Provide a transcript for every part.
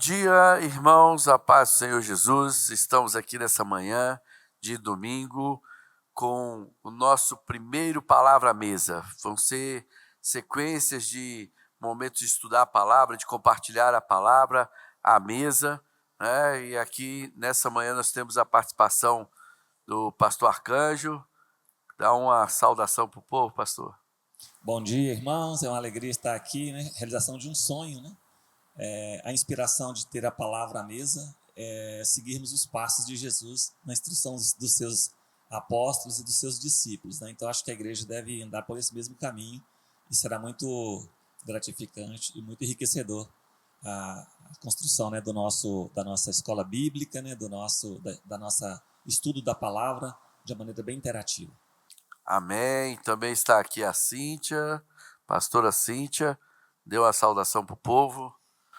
dia, irmãos, a paz do Senhor Jesus. Estamos aqui nessa manhã de domingo com o nosso primeiro Palavra à Mesa. Vão ser sequências de momentos de estudar a palavra, de compartilhar a palavra à mesa, né? E aqui nessa manhã nós temos a participação do pastor Arcanjo. Dá uma saudação para o povo, pastor. Bom dia, irmãos. É uma alegria estar aqui, né? Realização de um sonho, né? A inspiração de ter a palavra à mesa é seguirmos os passos de Jesus na instrução dos seus apóstolos e dos seus discípulos, né? Então, acho que a igreja deve andar por esse mesmo caminho e será muito gratificante e muito enriquecedor a construção, né, da nossa escola bíblica, né, da nossa estudo da palavra de uma maneira bem interativa. Amém. Também está aqui a Cíntia, pastora Cíntia. Deu a saudação para o povo.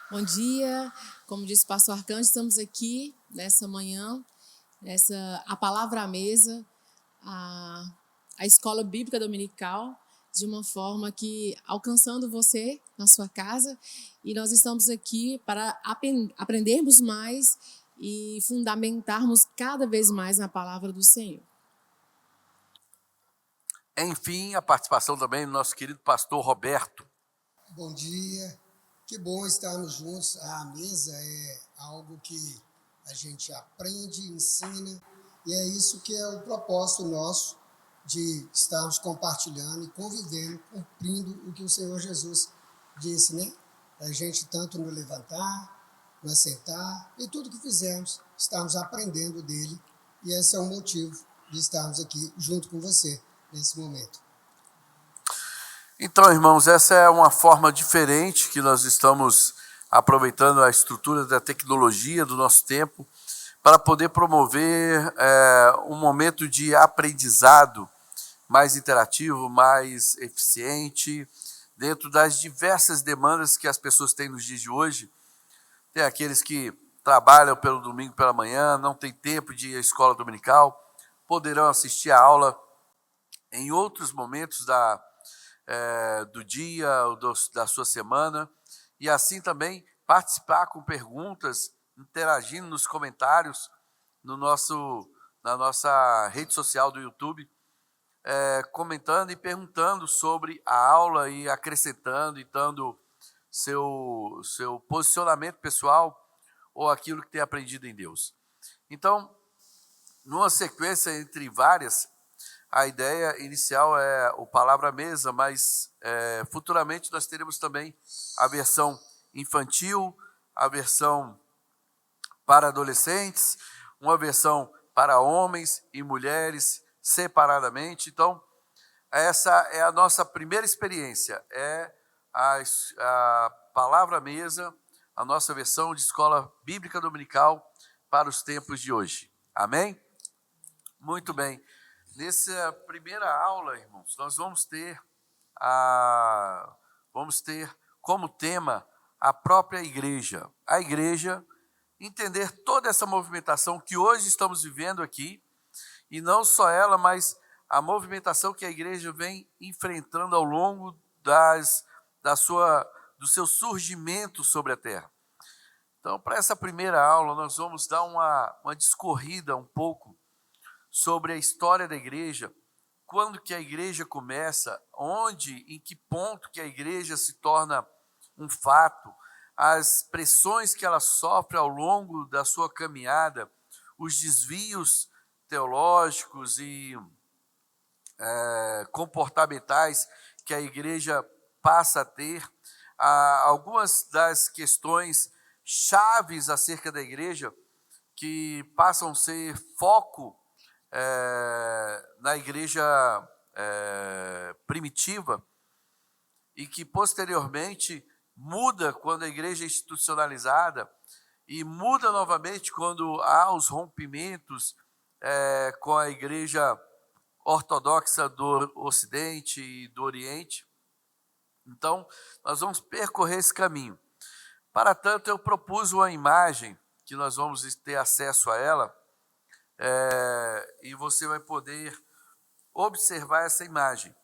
Bom dia, como disse o pastor Arcanjo, estamos aqui nessa manhã, a palavra à mesa, a escola bíblica dominical, de uma forma que alcançando você na sua casa, e nós estamos aqui para aprendermos mais e fundamentarmos cada vez mais na palavra do Senhor. Enfim, a participação também do nosso querido pastor Roberto. Bom dia, que bom estarmos juntos. A mesa é algo que a gente aprende, ensina, e é isso que é o propósito nosso de estarmos compartilhando e convivendo, cumprindo o que o Senhor Jesus disse, né? A gente tanto no levantar, no assentar, e tudo que fizermos, estamos aprendendo dele, e esse é o motivo de estarmos aqui junto com você nesse momento. Então, irmãos, essa é uma forma diferente que nós estamos aproveitando a estrutura da tecnologia do nosso tempo para poder promover um momento de aprendizado mais interativo, mais eficiente, dentro das diversas demandas que as pessoas têm nos dias de hoje. Tem aqueles que trabalham pelo domingo pela manhã, não tem tempo de ir à escola dominical, poderão assistir a aula em outros momentos do dia, da sua semana, e assim também participar com perguntas, interagindo nos comentários na nossa rede social do YouTube, comentando e perguntando sobre a aula e acrescentando e dando seu posicionamento pessoal ou aquilo que tem aprendido em Deus. Então, numa sequência entre várias, a ideia inicial é o Palavra à Mesa, mas futuramente nós teremos também a versão infantil, a versão para adolescentes, uma versão para homens e mulheres separadamente. Então, essa é a nossa primeira experiência, é a Palavra à Mesa, a nossa versão de escola bíblica dominical para os tempos de hoje. Amém? Muito bem. Nessa primeira aula, irmãos, nós vamos ter como tema a própria igreja. A igreja, entender toda essa movimentação que hoje estamos vivendo aqui, e não só ela, mas a movimentação que a igreja vem enfrentando ao longo do seu surgimento sobre a terra. Então, para essa primeira aula, nós vamos dar uma discorrida um pouco sobre a história da igreja, quando que a igreja começa, em que ponto que a igreja se torna um fato, as pressões que ela sofre ao longo da sua caminhada, os desvios teológicos e comportamentais que a igreja passa a ter, algumas das questões chaves acerca da igreja que passam a ser foco na igreja primitiva e que posteriormente muda quando a igreja é institucionalizada e muda novamente quando há os rompimentos com a igreja ortodoxa do Ocidente e do Oriente. Então, nós vamos percorrer esse caminho. Para tanto, eu propus uma imagem que nós vamos ter acesso a ela, e você vai poder observar essa imagem.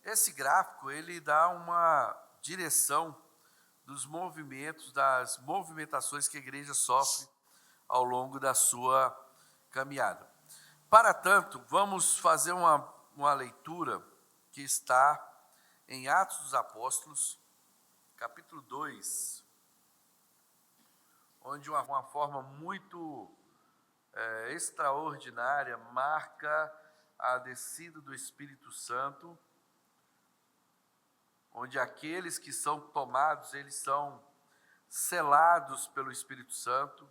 Esse gráfico ele dá uma direção dos movimentos, das movimentações que a igreja sofre ao longo da sua caminhada. Para tanto, vamos fazer uma leitura que está em Atos dos Apóstolos, capítulo 2, onde de uma forma muito extraordinária marca a descida do Espírito Santo, onde aqueles que são tomados, eles são selados pelo Espírito Santo,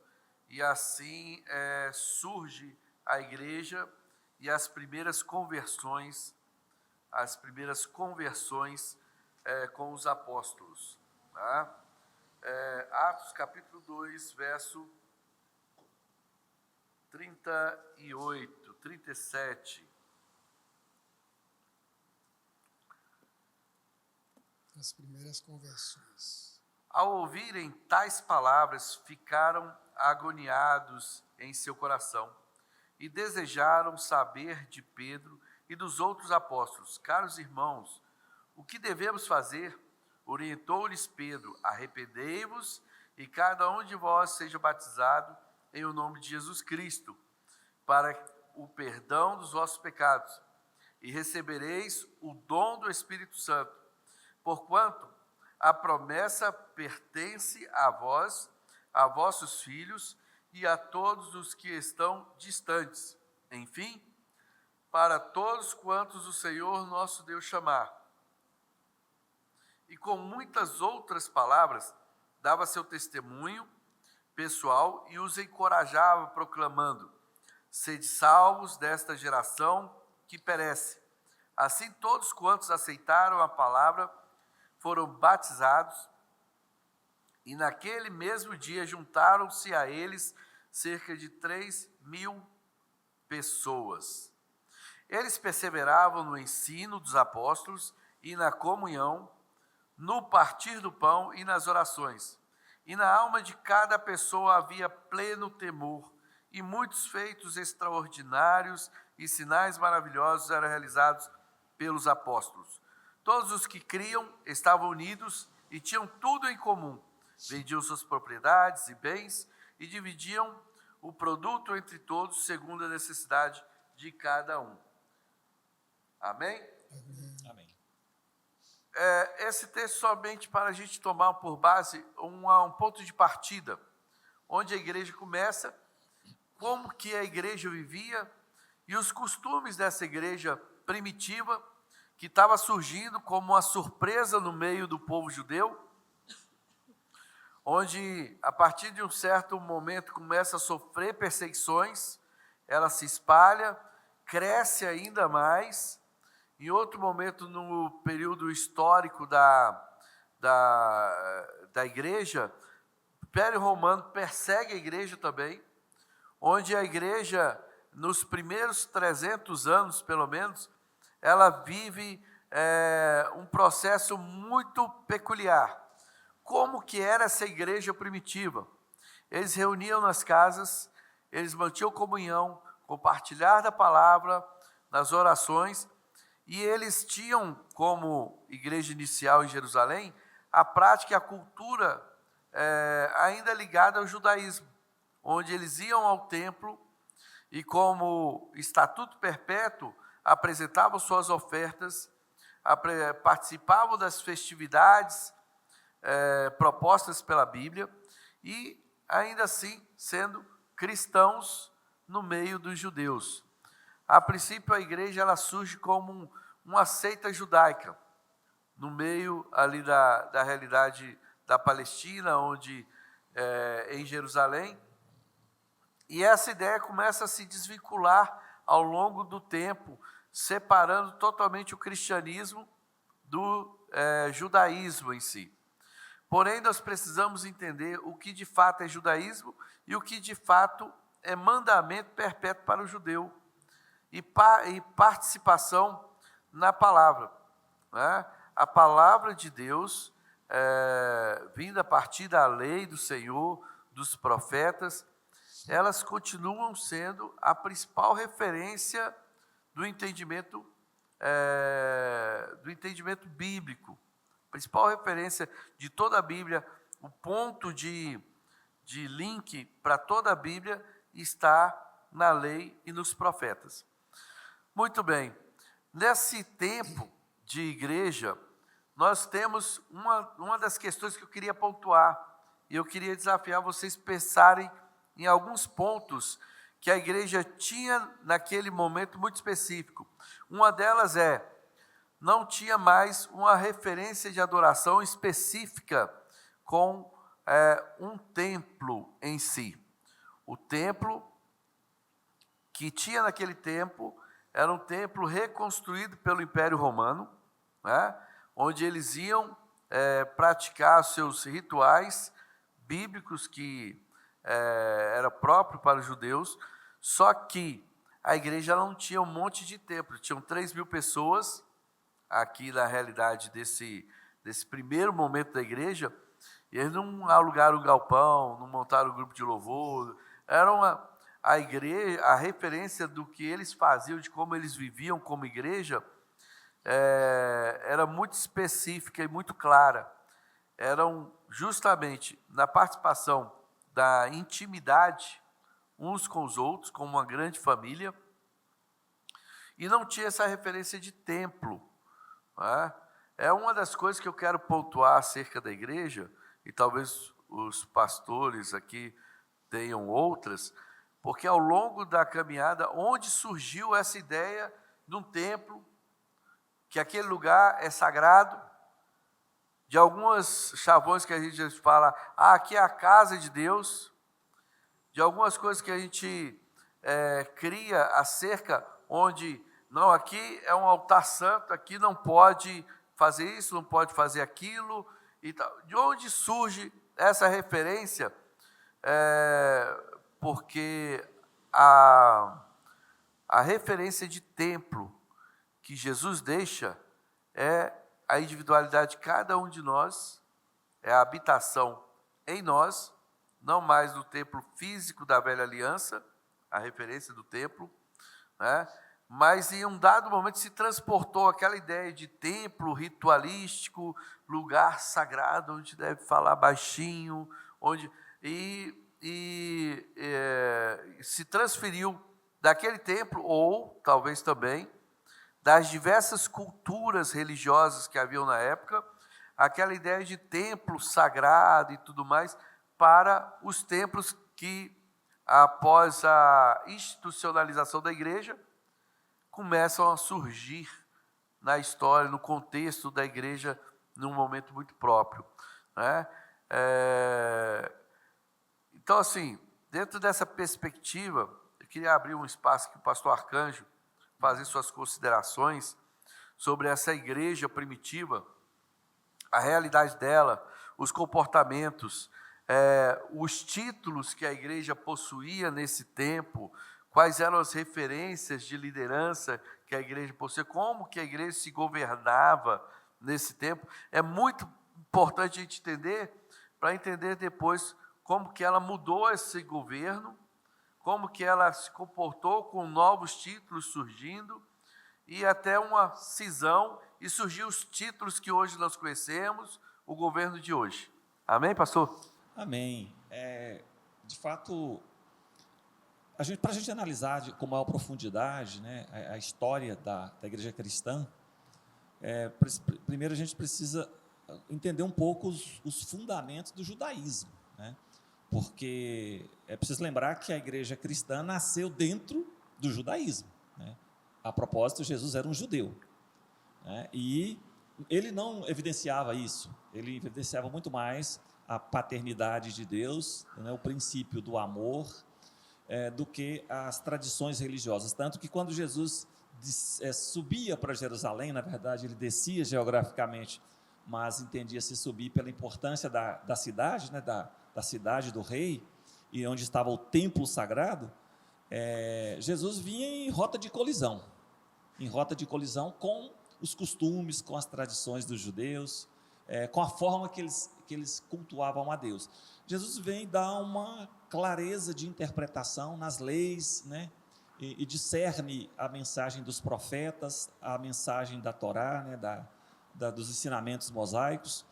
e assim surge a igreja e as primeiras conversões com os apóstolos. Tá? Atos capítulo 2, verso 38, 37. As primeiras conversões. Ao ouvirem tais palavras, ficaram agoniados em seu coração e desejaram saber de Pedro e dos outros apóstolos. Caros irmãos, o que devemos fazer? Orientou-lhes Pedro: arrependei-vos e cada um de vós seja batizado em o nome de Jesus Cristo, para o perdão dos vossos pecados, e recebereis o dom do Espírito Santo, porquanto a promessa pertence a vós, a vossos filhos e a todos os que estão distantes, enfim, para todos quantos o Senhor nosso Deus chamar. E com muitas outras palavras, dava seu testemunho pessoal e os encorajava, proclamando: sede salvos desta geração que perece. Assim, todos quantos aceitaram a palavra foram batizados, e naquele mesmo dia juntaram-se a eles cerca de 3.000 pessoas. Eles perseveravam no ensino dos apóstolos e na comunhão, no partir do pão e nas orações. E na alma de cada pessoa havia pleno temor, e muitos feitos extraordinários e sinais maravilhosos eram realizados pelos apóstolos. Todos os que criam estavam unidos e tinham tudo em comum. Vendiam suas propriedades e bens e dividiam o produto entre todos, segundo a necessidade de cada um. Amém? Amém. Esse texto somente para a gente tomar por base um ponto de partida, onde a igreja começa, como que a igreja vivia e os costumes dessa igreja primitiva, que estava surgindo como uma surpresa no meio do povo judeu, onde a partir de um certo momento começa a sofrer perseguições, ela se espalha, cresce ainda mais. Em outro momento, no período histórico da igreja, o Império Romano persegue a igreja também, onde a igreja, nos primeiros 300 anos, pelo menos, ela vive um processo muito peculiar. Como que era essa igreja primitiva? Eles reuniam nas casas, eles mantinham comunhão, compartilhar da palavra, nas orações, e eles tinham, como igreja inicial em Jerusalém, a prática e a cultura ainda ligada ao judaísmo, onde eles iam ao templo e, como estatuto perpétuo, apresentavam suas ofertas, participavam das festividades propostas pela Bíblia e, ainda assim, sendo cristãos no meio dos judeus. A princípio, a igreja ela surge como uma seita judaica, no meio ali da realidade da Palestina, onde em Jerusalém, e essa ideia começa a se desvincular ao longo do tempo, separando totalmente o cristianismo do judaísmo em si. Porém, nós precisamos entender o que de fato é judaísmo e o que de fato é mandamento perpétuo para o judeu e participação na palavra. Né? A palavra de Deus, vinda a partir da lei do Senhor, dos profetas, elas continuam sendo a principal referência do entendimento bíblico, principal referência de toda a Bíblia, o ponto de link para toda a Bíblia está na lei e nos profetas. Muito bem, nesse tempo de igreja, nós temos uma das questões que eu queria pontuar, e eu queria desafiar vocês a pensarem em alguns pontos que a igreja tinha naquele momento muito específico. Uma delas não tinha mais uma referência de adoração específica com um templo em si. O templo que tinha naquele tempo era um templo reconstruído pelo Império Romano, né, onde eles iam praticar seus rituais bíblicos que era próprio para os judeus, só que a igreja não tinha um monte de templo, tinham 3.000 pessoas, aqui na realidade desse primeiro momento da igreja, e eles não alugaram o galpão, não montaram o grupo de louvor, a igreja, a referência do que eles faziam, de como eles viviam como igreja, era muito específica e muito clara. Eram justamente na participação da intimidade uns com os outros, como uma grande família, e não tinha essa referência de templo. Né? É uma das coisas que eu quero pontuar acerca da igreja, e talvez os pastores aqui tenham outras, porque ao longo da caminhada, onde surgiu essa ideia de um templo, que aquele lugar é sagrado, de algumas chavões que a gente fala, aqui é a casa de Deus, de algumas coisas que a gente cria acerca, onde, não, aqui é um altar santo, aqui não pode fazer isso, não pode fazer aquilo, e tal. De onde surge essa referência? Porque a referência de templo que Jesus deixa é a individualidade de cada um de nós, é a habitação em nós, não mais no templo físico da velha aliança, a referência do templo, né? Mas em um dado momento se transportou aquela ideia de templo ritualístico, lugar sagrado, onde deve falar baixinho, se transferiu daquele templo, ou talvez também das diversas culturas religiosas que haviam na época, aquela ideia de templo sagrado e tudo mais, para os templos que, após a institucionalização da igreja, começam a surgir na história, no contexto da igreja, num momento muito próprio. Né? Então, assim, dentro dessa perspectiva, eu queria abrir um espaço que o pastor Arcanjo fazer suas considerações sobre essa igreja primitiva, a realidade dela, os comportamentos, os títulos que a igreja possuía nesse tempo, quais eram as referências de liderança que a igreja possuía, como que a igreja se governava nesse tempo. É muito importante a gente entender, para entender depois como que ela mudou esse governo, como que ela se comportou com novos títulos surgindo, e até uma cisão, e surgiu os títulos que hoje nós conhecemos, o governo de hoje. Amém, pastor? Amém. De fato, para a gente analisar com maior profundidade, né, a história da igreja cristã, primeiro a gente precisa entender um pouco os fundamentos do judaísmo, né? Porque é preciso lembrar que a igreja cristã nasceu dentro do judaísmo, né? A propósito, Jesus era um judeu, né? E ele não evidenciava isso, ele evidenciava muito mais a paternidade de Deus, né, o princípio do amor, do que as tradições religiosas. Tanto que quando Jesus subia para Jerusalém, na verdade ele descia geograficamente, mas entendia-se subir pela importância da cidade, né, da cidade do rei, e onde estava o templo sagrado, Jesus vinha em rota de colisão com os costumes, com as tradições dos judeus, com a forma que eles cultuavam a Deus. Jesus vem dar uma clareza de interpretação nas leis, né, e discerne a mensagem dos profetas, a mensagem da Torá, né, dos ensinamentos mosaicos,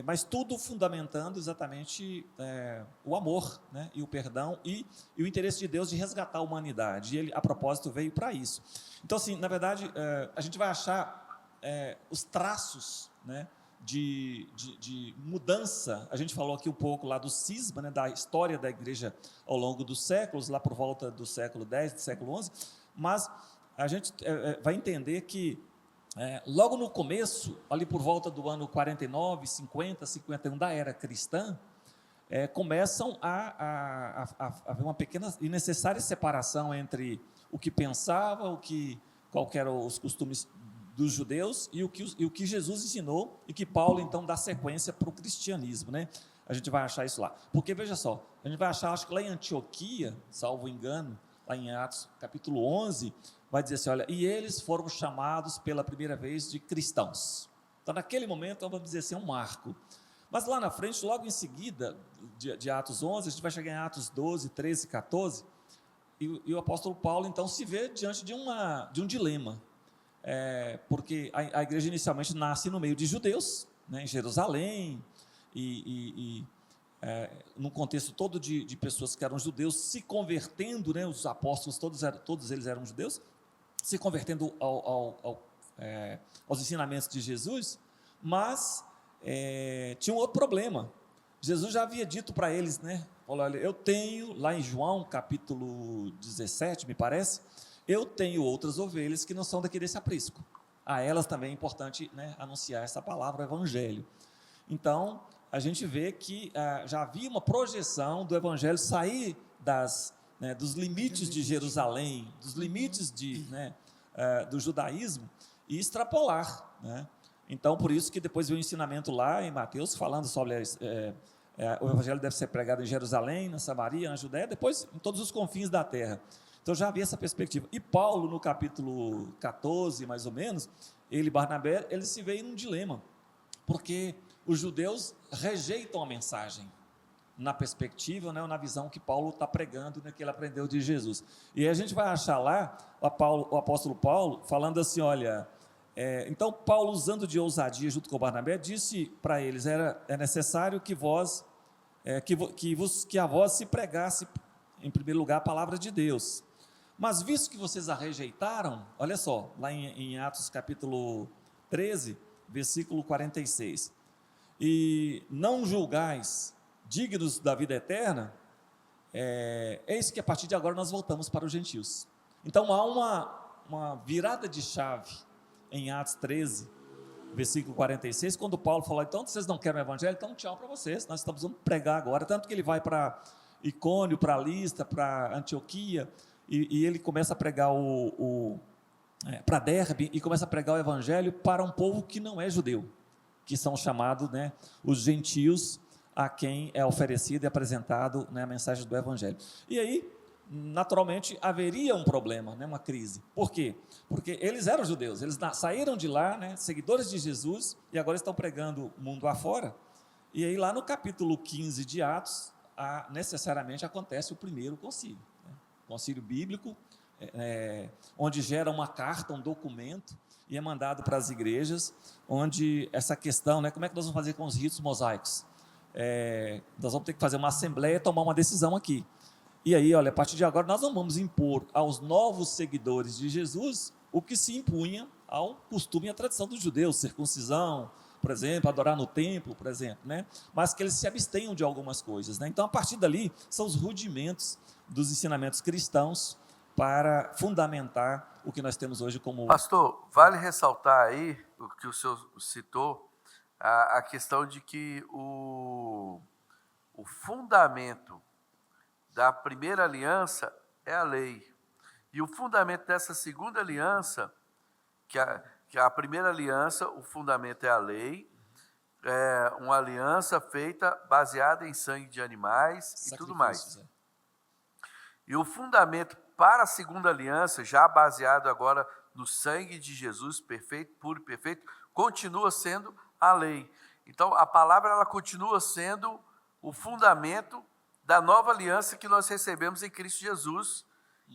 mas tudo fundamentando exatamente o amor, né, e o perdão e o interesse de Deus de resgatar a humanidade. E ele, a propósito, veio para isso. Então, assim, na verdade, a gente vai achar os traços, né, de mudança. A gente falou aqui um pouco lá do cisma, né, da história da igreja ao longo dos séculos, lá por volta do século X, do século XI, mas a gente vai entender que logo no começo, ali por volta do ano 49, 50, 51 da era cristã, começam a haver uma pequena e necessária separação entre o que pensava, qual eram os costumes dos judeus e o que Jesus ensinou e que Paulo, então, dá sequência para o cristianismo, né? A gente vai achar isso lá. Porque, veja só, a gente vai achar, acho que lá em Antioquia, salvo engano, lá em Atos, capítulo 11, vai dizer assim, olha, e eles foram chamados pela primeira vez de cristãos. Então, naquele momento, vamos dizer assim, é um marco. Mas lá na frente, logo em seguida, de Atos 11, a gente vai chegar em Atos 12, 13, 14, e o apóstolo Paulo, então, se vê diante de um dilema. Porque a igreja inicialmente nasce no meio de judeus, né, em Jerusalém, num contexto todo de pessoas que eram judeus se convertendo, né, os apóstolos, todos eles eram judeus, se convertendo aos ensinamentos de Jesus, mas tinha um outro problema. Jesus já havia dito para eles, né, falou, olha, eu tenho, lá em João capítulo 17, me parece, eu tenho outras ovelhas que não são daqui desse aprisco. A elas também é importante, né, anunciar essa palavra, o evangelho. Então, a gente vê que já havia uma projeção do evangelho sair dos limites de Jerusalém, dos limites do judaísmo e extrapolar, né? Então, por isso que depois veio o ensinamento lá em Mateus, falando sobre o evangelho deve ser pregado em Jerusalém, na Samaria, na Judéia, depois em todos os confins da terra. Então já havia essa perspectiva. E Paulo, no capítulo 14, mais ou menos, ele e Barnabé, eles se veem num dilema, porque os judeus rejeitam a mensagem na perspectiva, né, ou na visão que Paulo está pregando, né, que ele aprendeu de Jesus. E a gente vai achar lá o apóstolo Paulo falando assim, olha, então Paulo, usando de ousadia junto com Barnabé, disse para eles, é necessário que a vós se pregasse, em primeiro lugar, a palavra de Deus. Mas visto que vocês a rejeitaram, olha só, lá em Atos capítulo 13, versículo 46, e não julgais dignos da vida eterna, eis que a partir de agora nós voltamos para os gentios. Então há uma virada de chave em Atos 13, versículo 46, quando Paulo falou, então vocês não querem o evangelho, então tchau para vocês, nós estamos vamos pregar agora, tanto que ele vai para Icônio, para Listra, para Antioquia, e ele começa a pregar para Derbe, e começa a pregar o evangelho para um povo que não é judeu, que são chamados, né, os gentios, a quem é oferecido e apresentado, né, a mensagem do evangelho. E aí, naturalmente, haveria um problema, né, uma crise. Por quê? Porque eles eram judeus, eles saíram de lá, né, seguidores de Jesus, e agora estão pregando o mundo afora. E aí, lá no capítulo 15 de Atos, necessariamente acontece o primeiro concílio, né? Concílio bíblico, onde gera uma carta, um documento, e é mandado para as igrejas, onde essa questão, né, como é que nós vamos fazer com os ritos mosaicos? Nós vamos ter que fazer uma assembleia e tomar uma decisão aqui. E aí, olha, a partir de agora nós não vamos impor aos novos seguidores de Jesus o que se impunha ao costume e à tradição dos judeus, circuncisão, por exemplo, adorar no templo, por exemplo, né? Mas que eles se abstenham de algumas coisas, né? Então, a partir dali, são os rudimentos dos ensinamentos cristãos para fundamentar o que nós temos hoje como... Pastor, vale ressaltar aí o que o senhor citou, a questão de que o fundamento da primeira aliança é a lei. E o fundamento dessa segunda aliança, que a primeira aliança, o fundamento é a lei, é uma aliança feita baseada em sangue de animais e tudo mais. E o fundamento para a segunda aliança, já baseado agora no sangue de Jesus, perfeito, puro e perfeito, continua sendo a lei. Então, a palavra ela continua sendo o fundamento da nova aliança que nós recebemos em Cristo Jesus,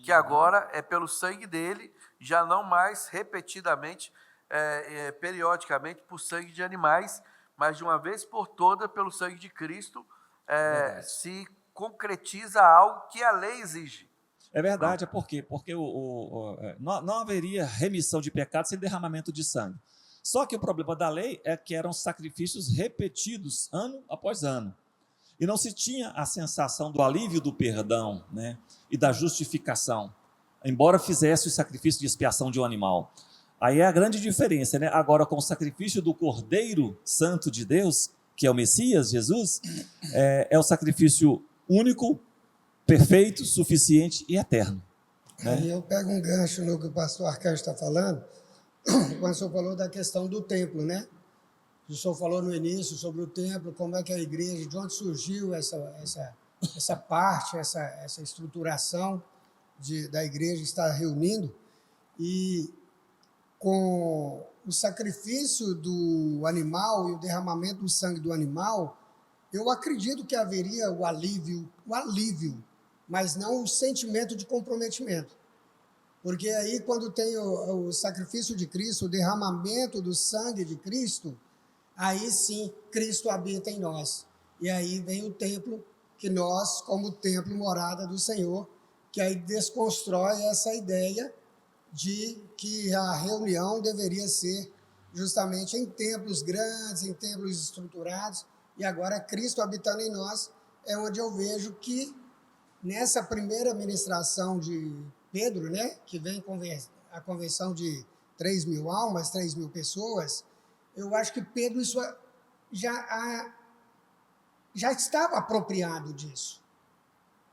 que agora é pelo sangue dele, já não mais repetidamente periodicamente por sangue de animais, mas de uma vez por toda, pelo sangue de Cristo, se concretiza algo que a lei exige. É verdade, é por quê? Porque não haveria remissão de pecados sem derramamento de sangue. Só que o problema da lei é que eram sacrifícios repetidos, ano após ano. E não se tinha a sensação do alívio do perdão, né, e da justificação, embora fizesse o sacrifício de expiação de um animal. Aí é a grande diferença, né? Agora, com o sacrifício do Cordeiro Santo de Deus, que é o Messias, Jesus, é o sacrifício único, perfeito, suficiente e eterno. Né? Aí eu pego um gancho no que o pastor Arcanjo está falando, quando o senhor falou da questão do templo, né? O senhor falou no início sobre o templo, como é que a igreja, de onde surgiu essa parte, essa estruturação da igreja estar reunindo, e com o sacrifício do animal e o derramamento do sangue do animal, eu acredito que haveria o alívio, mas não o sentimento de comprometimento. Porque aí, quando tem o sacrifício de Cristo, o derramamento do sangue de Cristo, aí sim, Cristo habita em nós. E aí vem o templo, que nós, como templo, morada do Senhor, que aí desconstrói essa ideia de que a reunião deveria ser justamente em templos grandes, em templos estruturados, e agora Cristo habitando em nós, é onde eu vejo que nessa primeira ministração de Pedro, né, que vem a conversão de 3.000 almas, 3.000 pessoas, eu acho que Pedro já estava apropriado disso,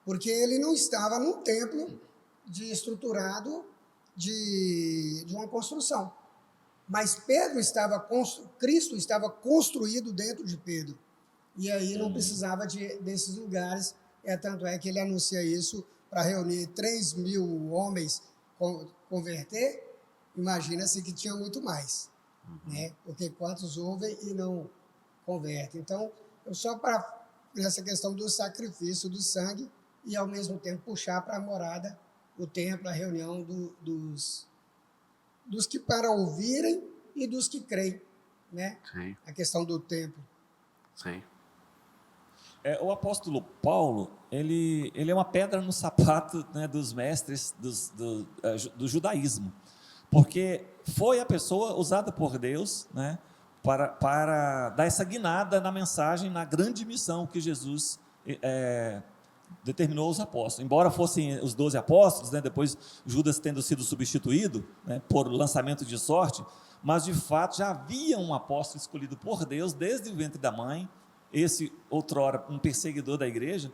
porque ele não estava num templo estruturado de uma construção, mas Cristo estava construído dentro de Pedro, e aí não precisava desses lugares, tanto é que ele anuncia isso para reunir 3.000 homens, converter, imagina-se que tinha muito mais, né? Porque quantos ouvem e não convertem. Então, eu só para essa questão do sacrifício do sangue e, ao mesmo tempo, puxar para a morada, o templo, a reunião dos que para ouvirem e dos que creem, né? Sim. A questão do templo. Sim. O apóstolo Paulo, ele é uma pedra no sapato, né, dos mestres do judaísmo, porque foi a pessoa usada por Deus, né, para dar essa guinada na mensagem, na grande missão que Jesus determinou aos apóstolos. Embora fossem os 12 apóstolos, né, depois Judas tendo sido substituído, né, por lançamento de sorte, mas de fato já havia um apóstolo escolhido por Deus desde o ventre da mãe. Esse, outrora, um perseguidor da igreja,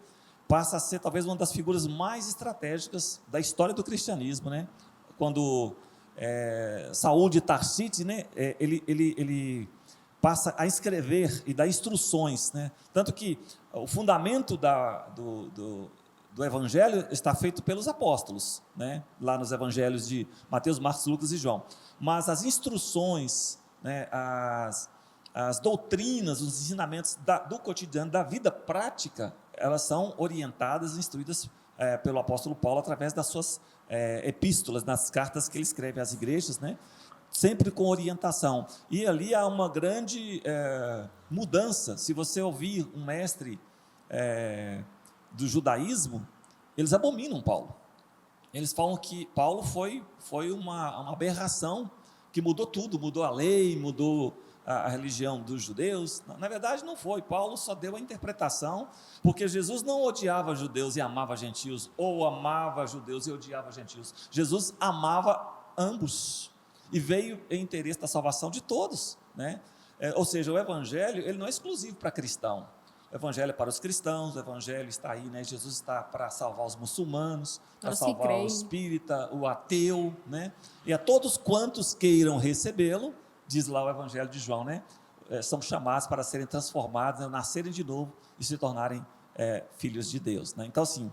passa a ser talvez uma das figuras mais estratégicas da história do cristianismo, né? Quando Saul de Tarsite, né, ele passa a escrever e dar instruções, né? Tanto que o fundamento do evangelho está feito pelos apóstolos, né? Lá nos evangelhos de Mateus, Marcos, Lucas e João, mas as instruções, né, as doutrinas, os ensinamentos do cotidiano, da vida prática, elas são orientadas, instruídas pelo apóstolo Paulo através das suas epístolas, nas cartas que ele escreve às igrejas, né? Sempre com orientação. E ali há uma grande mudança. Se você ouvir um mestre do judaísmo, eles abominam Paulo. Eles falam que Paulo foi uma aberração que mudou tudo, mudou a lei, mudou a religião dos judeus. Na verdade não foi, Paulo só deu a interpretação, porque Jesus não odiava judeus e amava gentios, ou amava judeus e odiava gentios. Jesus amava ambos, e veio em interesse da salvação de todos, né? Ou seja, o evangelho, ele não é exclusivo para cristão, o evangelho é para os cristãos, o evangelho está aí, né? Jesus está para salvar os muçulmanos, para salvar o espírita, o ateu, né? E a todos quantos queiram recebê-lo, diz lá o evangelho de João, né? São chamados para serem transformados, né? Nascerem de novo e se tornarem filhos de Deus, né? Então, assim,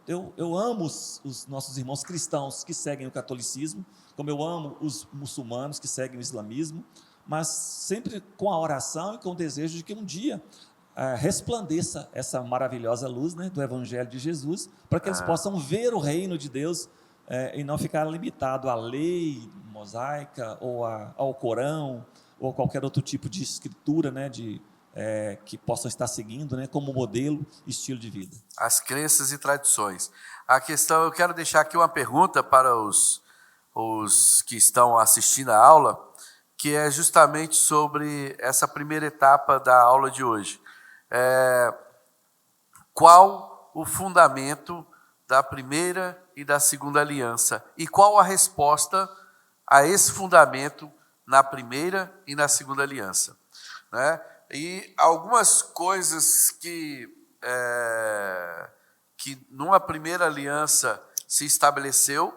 eu amo os nossos irmãos cristãos que seguem o catolicismo, como eu amo os muçulmanos que seguem o islamismo, mas sempre com a oração e com o desejo de que um dia resplandeça essa maravilhosa luz, né, do evangelho de Jesus, para que eles possam ver o reino de Deus e não ficar limitado à lei mosaica ou ao Corão ou qualquer outro tipo de escritura, né, que possam estar seguindo, né, como modelo e estilo de vida. As crenças e tradições. A questão, eu quero deixar aqui uma pergunta para os que estão assistindo a aula, que é justamente sobre essa primeira etapa da aula de hoje. Qual o fundamento da primeira e da segunda aliança? E qual a resposta a esse fundamento na primeira e na segunda aliança? Né? E algumas coisas que numa primeira aliança se estabeleceu,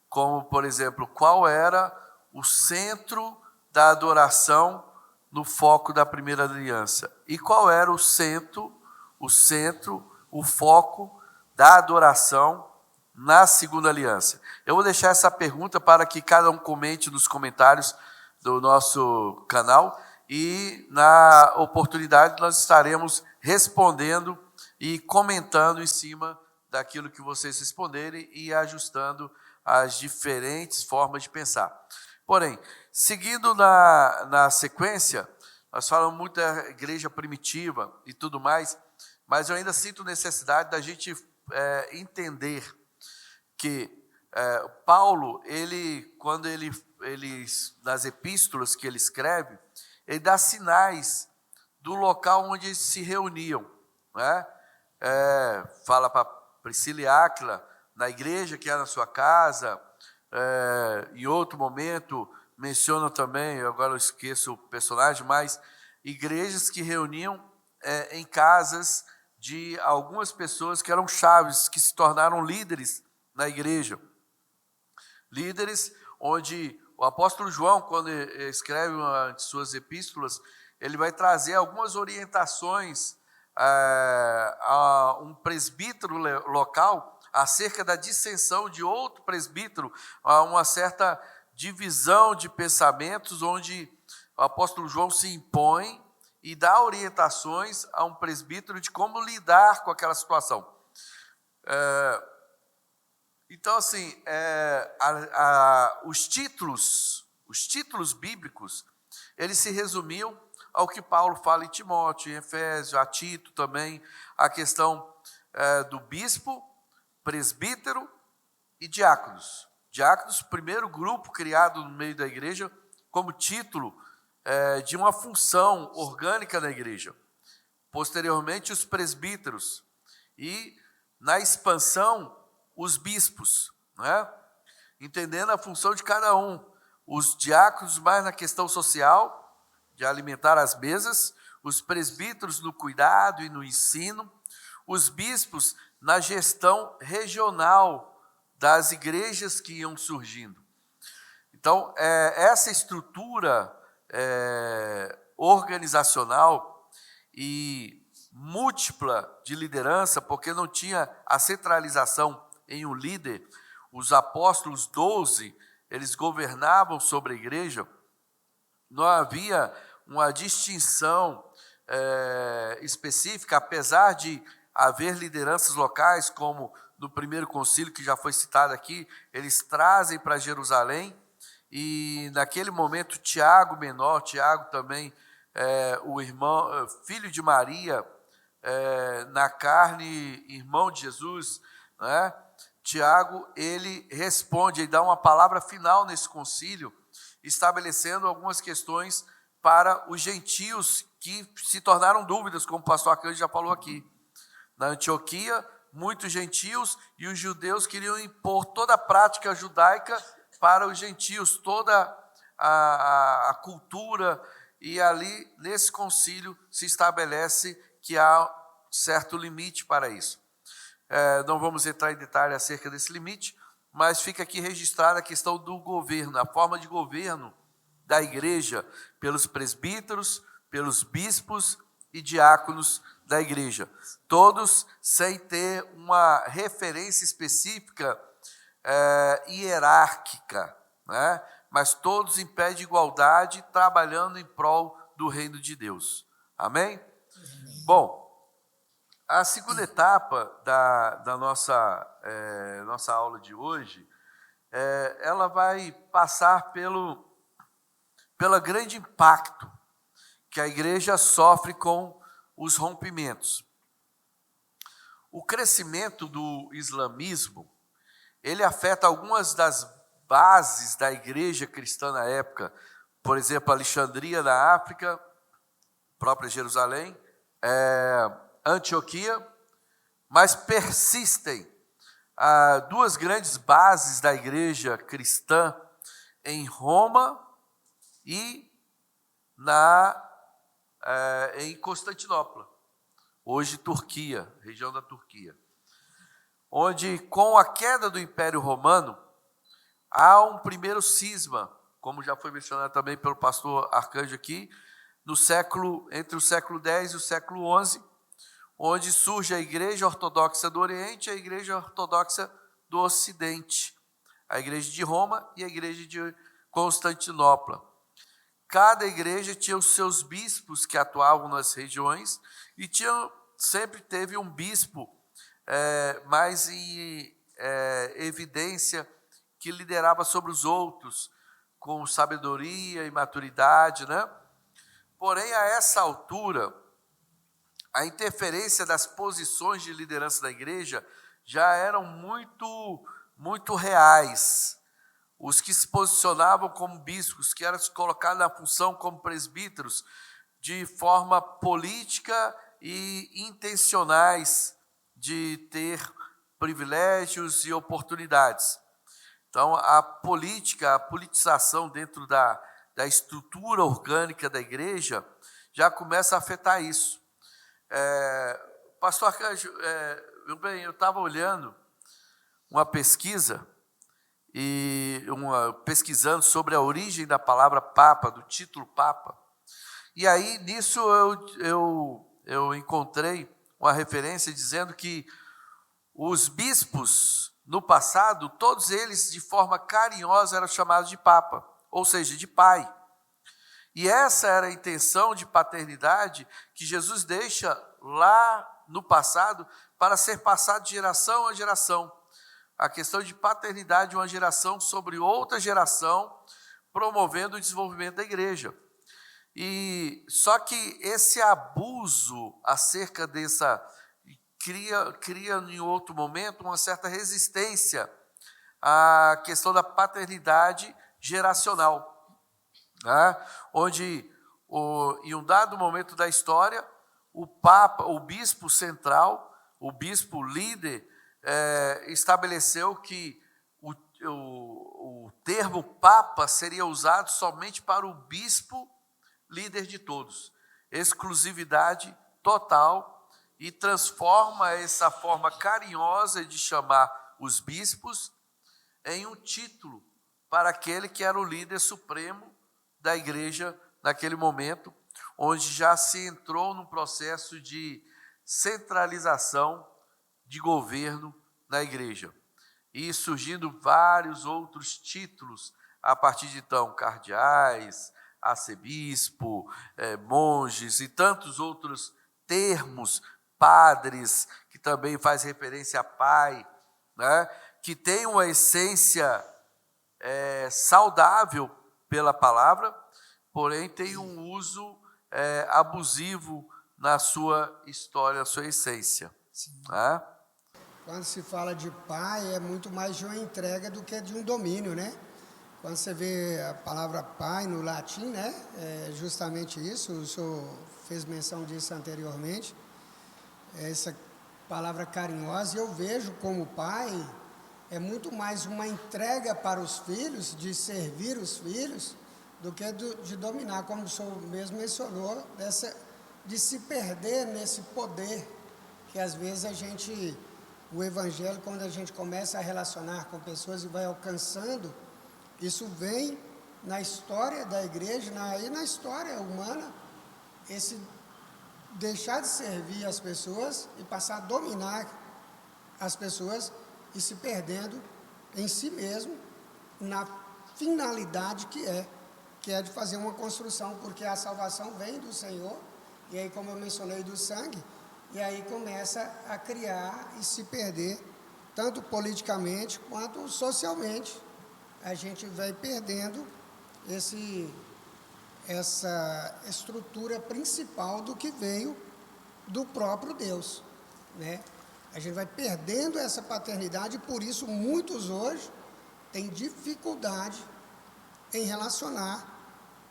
como, por exemplo, qual era o centro da adoração no foco da primeira aliança, e qual era o foco da adoração na segunda aliança. Eu vou deixar essa pergunta para que cada um comente nos comentários do nosso canal, e na oportunidade nós estaremos respondendo e comentando em cima daquilo que vocês responderem e ajustando as diferentes formas de pensar. Porém, seguindo na sequência, nós falamos muito da igreja primitiva e tudo mais, mas eu ainda sinto necessidade da gente entender que Paulo, quando ele nas epístolas que ele escreve, ele dá sinais do local onde eles se reuniam, né? Fala para Priscila e Áquila, na igreja que era na sua casa. Em outro momento, menciona também, agora eu esqueço o personagem, mas igrejas que reuniam em casas de algumas pessoas que eram chaves, que se tornaram líderes na igreja. Líderes onde o apóstolo João, quando escreve uma de suas epístolas, ele vai trazer algumas orientações a um presbítero local acerca da dissensão de outro presbítero, a uma certa divisão de pensamentos, onde o apóstolo João se impõe e dá orientações a um presbítero de como lidar com aquela situação. Então, assim, os títulos bíblicos, eles se resumiam ao que Paulo fala em Timóteo, em Efésios, a Tito também, a questão do bispo, presbítero e diáconos. Diáconos, primeiro grupo criado no meio da igreja, como título de uma função orgânica da igreja. Posteriormente, os presbíteros. E, na expansão, os bispos, né? Entendendo a função de cada um. Os diáconos mais na questão social, de alimentar as mesas, os presbíteros no cuidado e no ensino, os bispos na gestão regional das igrejas que iam surgindo. Então, essa estrutura organizacional e múltipla de liderança, porque não tinha a centralização em um líder, os apóstolos 12, eles governavam sobre a igreja, não havia uma distinção específica, apesar de haver lideranças locais, como no primeiro concílio, que já foi citado aqui, eles trazem para Jerusalém, e naquele momento Tiago menor, Tiago também, o irmão, filho de Maria, na carne, irmão de Jesus, né? Tiago, ele responde, ele dá uma palavra final nesse concílio, estabelecendo algumas questões para os gentios que se tornaram dúvidas, como o pastor Arcanjo já falou aqui. Na Antioquia, muitos gentios, e os judeus queriam impor toda a prática judaica para os gentios, toda a cultura, e ali, nesse concílio, se estabelece que há certo limite para isso. Não vamos entrar em detalhe acerca desse limite, mas fica aqui registrada a questão do governo, a forma de governo da igreja, pelos presbíteros, pelos bispos e diáconos da igreja, todos sem ter uma referência específica hierárquica, né? Mas todos em pé de igualdade, trabalhando em prol do reino de Deus. Amém? Amém. Bom, a segunda etapa da nossa aula de hoje, ela vai passar pelo grande impacto que a igreja sofre com os rompimentos. O crescimento do islamismo, ele afeta algumas das bases da igreja cristã na época, por exemplo, Alexandria na África, própria Jerusalém, Antioquia, mas persistem duas grandes bases da igreja cristã em Roma e em Constantinopla, hoje Turquia, região da Turquia, onde com a queda do Império Romano há um primeiro cisma, como já foi mencionado também pelo pastor Arcanjo aqui, entre o século X e o século XI, onde surge a Igreja Ortodoxa do Oriente e a Igreja Ortodoxa do Ocidente, a Igreja de Roma e a Igreja de Constantinopla. Cada igreja tinha os seus bispos que atuavam nas regiões e sempre teve um bispo mais em evidência, que liderava sobre os outros, com sabedoria e maturidade, né? Porém, a essa altura, a interferência das posições de liderança da igreja já eram muito reais. Os que se posicionavam como bispos, que eram colocados na função como presbíteros, de forma política e intencionais de ter privilégios e oportunidades. Então, a politização dentro da estrutura orgânica da igreja já começa a afetar isso. Pastor Arcanjo, eu estava olhando uma pesquisa, pesquisando sobre a origem da palavra Papa, do título Papa, e aí nisso eu encontrei uma referência dizendo que os bispos, no passado, todos eles, de forma carinhosa, eram chamados de Papa, ou seja, de pai. E essa era a intenção de paternidade que Jesus deixa lá no passado para ser passado de geração a geração. A questão de paternidade de uma geração sobre outra geração, promovendo o desenvolvimento da igreja. E só que esse abuso acerca dessa cria em outro momento uma certa resistência à questão da paternidade geracional, né? Onde em um dado momento da história o bispo central, o bispo líder, estabeleceu que o termo Papa seria usado somente para o bispo líder de todos, exclusividade total, e transforma essa forma carinhosa de chamar os bispos em um título para aquele que era o líder supremo da igreja naquele momento, onde já se entrou num processo de centralização de governo na igreja. E surgindo vários outros títulos, a partir de então, cardeais, arcebispo, monges e tantos outros termos, padres, que também faz referência a pai, né? Que tem uma essência saudável pela palavra, porém tem um uso abusivo na sua história, na sua essência. Né? Quando se fala de pai, é muito mais de uma entrega do que de um domínio, né? Quando você vê a palavra pai no latim, né? É justamente isso, o senhor fez menção disso anteriormente, essa palavra carinhosa, eu vejo como pai, é muito mais uma entrega para os filhos, de servir os filhos, do que de dominar, como o senhor mesmo mencionou, de se perder nesse poder, que às vezes o evangelho, quando a gente começa a relacionar com pessoas e vai alcançando, isso vem na história da igreja, e na história humana, esse deixar de servir as pessoas e passar a dominar as pessoas e se perdendo em si mesmo, na finalidade que é de fazer uma construção, porque a salvação vem do Senhor, e aí, como eu mencionei, do sangue, e aí começa a criar e se perder, tanto politicamente quanto socialmente, a gente vai perdendo essa estrutura principal do que veio do próprio Deus, né? A gente vai perdendo essa paternidade, e por isso muitos hoje têm dificuldade em relacionar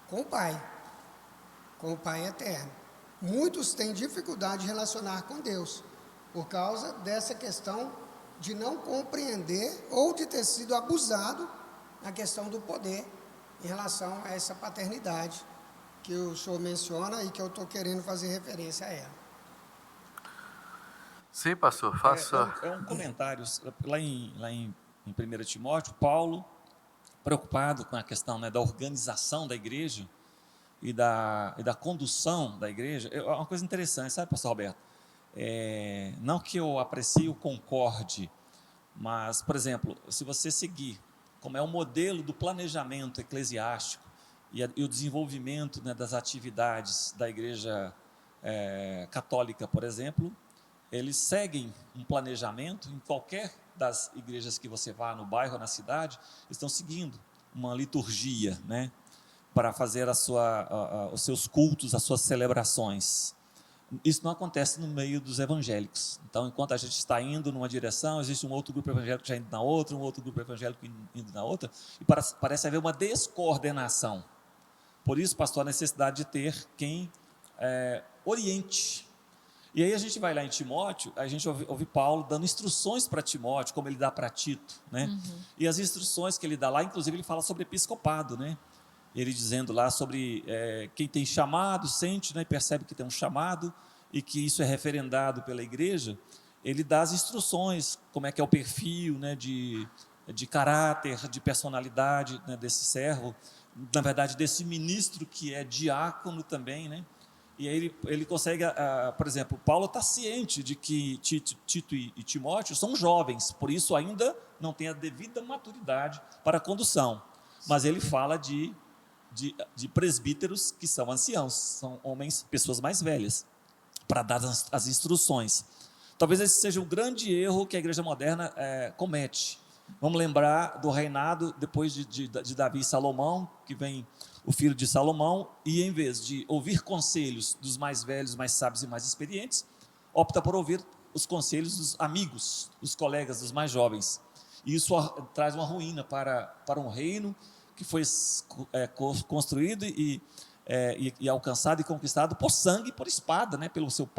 com o Pai eterno. Muitos têm dificuldade de relacionar com Deus, por causa dessa questão de não compreender ou de ter sido abusado na questão do poder em relação a essa paternidade que o senhor menciona e que eu estou querendo fazer referência a ela. Sim, pastor, faça. É um comentário. Lá em 1 Timóteo, Paulo, preocupado com a questão, né, da organização da igreja e da condução da igreja, é uma coisa interessante, sabe, pastor Roberto? Não que eu aprecie ou concorde, mas, por exemplo, se você seguir como é o modelo do planejamento eclesiástico e o desenvolvimento, né, das atividades da igreja católica, por exemplo, eles seguem um planejamento. Em qualquer das igrejas que você vá, no bairro ou na cidade, estão seguindo uma liturgia, né, para fazer os seus cultos, as suas celebrações. Isso não acontece no meio dos evangélicos. Então, enquanto a gente está indo numa direção, existe um outro grupo evangélico já indo na outra, um outro grupo evangélico indo na outra, e parece haver uma descoordenação. Por isso, pastor, a necessidade de ter quem oriente. E aí a gente vai lá em Timóteo, a gente ouve Paulo dando instruções para Timóteo, como ele dá para Tito, né? Uhum. E as instruções que ele dá lá, inclusive ele fala sobre episcopado, né? Ele dizendo lá sobre quem tem chamado, sente, né, percebe que tem um chamado e que isso é referendado pela igreja. Ele dá as instruções, como é que é o perfil, né, de caráter, de personalidade, né, desse servo, na verdade desse ministro que é diácono também, né? E aí ele consegue, por exemplo, Paulo está ciente de que Tito e Timóteo são jovens, por isso ainda não tem a devida maturidade para a condução, mas ele fala de presbíteros que são anciãos, são homens, pessoas mais velhas, para dar as instruções. Talvez esse seja um grande erro que a igreja moderna comete. Vamos lembrar do reinado depois de Davi e Salomão, que vem o filho de Salomão, e em vez de ouvir conselhos dos mais velhos, mais sábios e mais experientes, opta por ouvir os conselhos dos amigos, dos colegas, dos mais jovens. E isso traz uma ruína para um reino que foi construído e alcançado e conquistado por sangue e por espada, né? pelo seu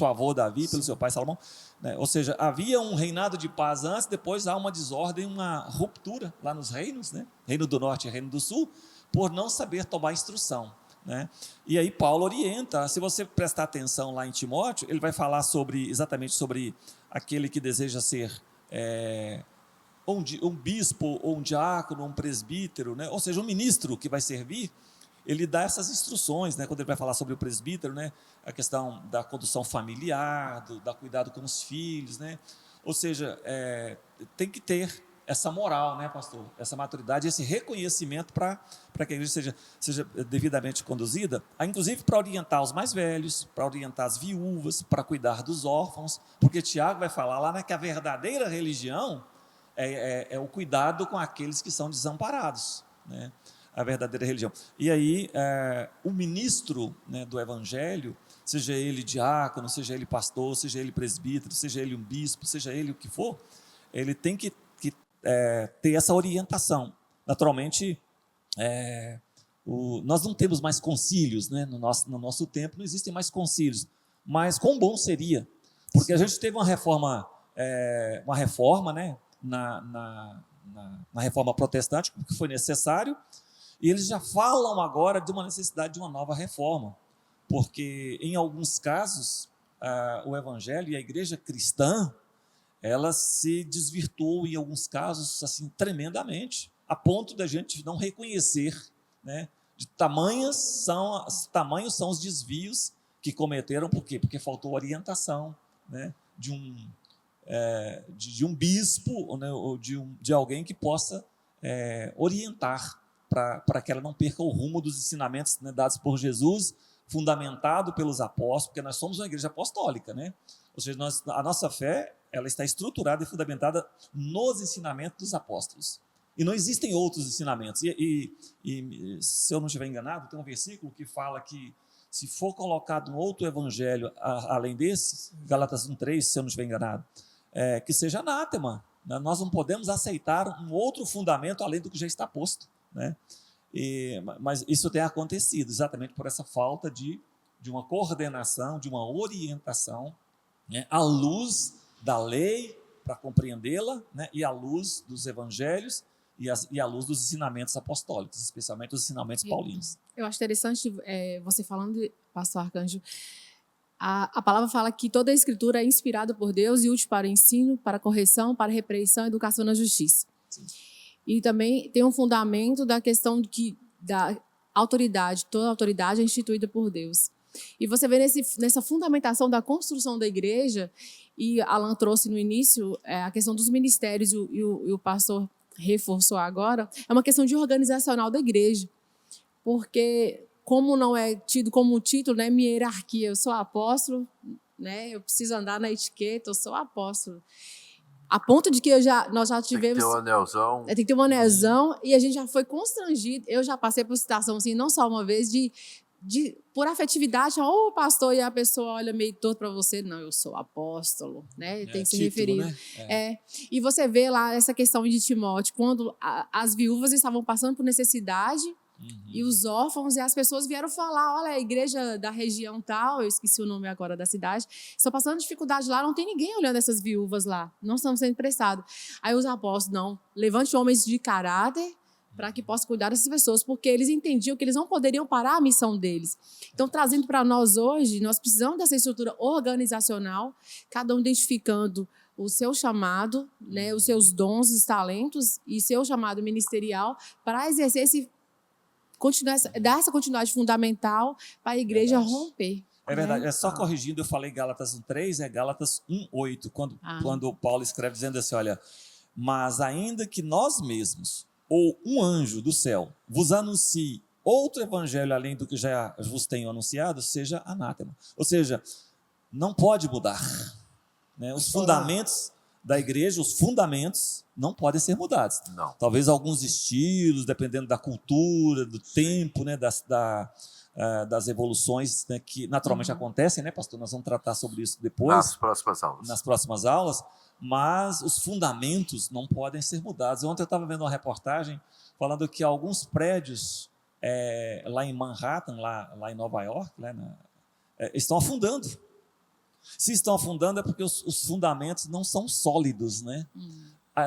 avô Davi, pelo seu pai Salomão, né? Ou seja, havia um reinado de paz antes, depois há uma desordem, uma ruptura lá nos reinos, né? Reino do Norte e Reino do Sul, por não saber tomar instrução, né? E aí Paulo orienta. Se você prestar atenção lá em Timóteo, ele vai falar exatamente sobre aquele que deseja ser um bispo, ou um diácono, ou um presbítero, né? Ou seja, um ministro que vai servir. Ele dá essas instruções, né? Quando ele vai falar sobre o presbítero, né? A questão da condução familiar, da cuidado com os filhos, né? Ou seja, tem que ter essa moral, né, pastor? Essa maturidade, esse reconhecimento para que a igreja seja devidamente conduzida, inclusive para orientar os mais velhos, para orientar as viúvas, para cuidar dos órfãos, porque Tiago vai falar lá, né, que a verdadeira religião é o cuidado com aqueles que são desamparados, né? A verdadeira religião. E aí, o ministro, né, do evangelho, seja ele diácono, seja ele pastor, seja ele presbítero, seja ele um bispo, seja ele o que for, ele tem que ter essa orientação. Naturalmente, nós não temos mais concílios, né? No nosso tempo não existem mais concílios, mas quão bom seria, porque a gente teve uma reforma, né, na reforma protestante, que foi necessário, e eles já falam agora de uma necessidade de uma nova reforma, porque em alguns casos o evangelho e a igreja cristã, ela se desvirtuou em alguns casos assim tremendamente, a ponto da gente não reconhecer, né, de tamanhos são os desvios que cometeram. Por quê? Porque faltou orientação, né, de um bispo, né, ou de alguém que possa orientar para que ela não perca o rumo dos ensinamentos, né, dados por Jesus, fundamentado pelos apóstolos, porque nós somos uma igreja apostólica, né? Ou seja, a nossa fé, ela está estruturada e fundamentada nos ensinamentos dos apóstolos. E não existem outros ensinamentos. E se eu não estiver enganado, tem um versículo que fala que se for colocado um outro evangelho além desse, Gálatas 1:3, se eu não estiver enganado, que seja anátema. Né? Nós não podemos aceitar um outro fundamento além do que já está posto. Né? Mas isso tem acontecido exatamente por essa falta de uma coordenação, de uma orientação, né, à luz da lei, para compreendê-la, né, e à luz dos evangelhos e à luz dos ensinamentos apostólicos, especialmente os ensinamentos paulinos. Eu acho interessante você falando, pastor Arcanjo, a palavra fala que toda a escritura é inspirada por Deus e útil para o ensino, para a correção, para a repreensão e educação na justiça. Sim. E também tem um fundamento da questão da autoridade, toda autoridade é instituída por Deus. E você vê nessa fundamentação da construção da igreja, e Alan trouxe no início a questão dos ministérios, e o pastor reforçou agora, é uma questão de organizacional da igreja. Porque, como não é tido como um título, né, minha hierarquia, eu sou apóstolo, né, eu preciso andar na etiqueta, eu sou apóstolo. A ponto de que nós já tivemos... Tem que ter um anelzão. Tem que ter um anelzão, e a gente já foi constrangido. Eu já passei por situação, assim, não só uma vez, por afetividade, pastor, e a pessoa olha meio torto para você, não, eu sou apóstolo, né? Tem que ser referido. Né? E você vê lá essa questão de Timóteo, quando as viúvas estavam passando por necessidade, e os órfãos e as pessoas vieram falar, olha, a igreja da região tal, eu esqueci o nome agora da cidade, estão passando dificuldade lá, não tem ninguém olhando essas viúvas lá, não estamos sendo emprestados. Aí os apóstolos, não, levante homens de caráter para que possa cuidar dessas pessoas, porque eles entendiam que eles não poderiam parar a missão deles. Então, trazendo para nós hoje, nós precisamos dessa estrutura organizacional, cada um identificando o seu chamado, né, os seus dons, os talentos e seu chamado ministerial para exercer dar essa continuidade fundamental para a igreja romper. É verdade, só corrigindo, eu falei Gálatas 1:3, é Gálatas 1:8, quando Paulo escreve dizendo assim, olha, mas ainda que nós mesmos, ou um anjo do céu, vos anuncie outro evangelho além do que já vos tenho anunciado, seja anátema. Ou seja, não pode mudar. Né? Os fundamentos da igreja, os fundamentos não podem ser mudados. Não. Talvez alguns estilos, dependendo da cultura, do tempo, né, das evoluções, né, que naturalmente acontecem, né, pastor? Nós vamos tratar sobre isso depois. Nas próximas aulas. Mas os fundamentos não podem ser mudados. Ontem eu estava vendo uma reportagem falando que alguns prédios lá em Manhattan, lá em Nova York, estão afundando. Se estão afundando é porque os fundamentos não são sólidos, né?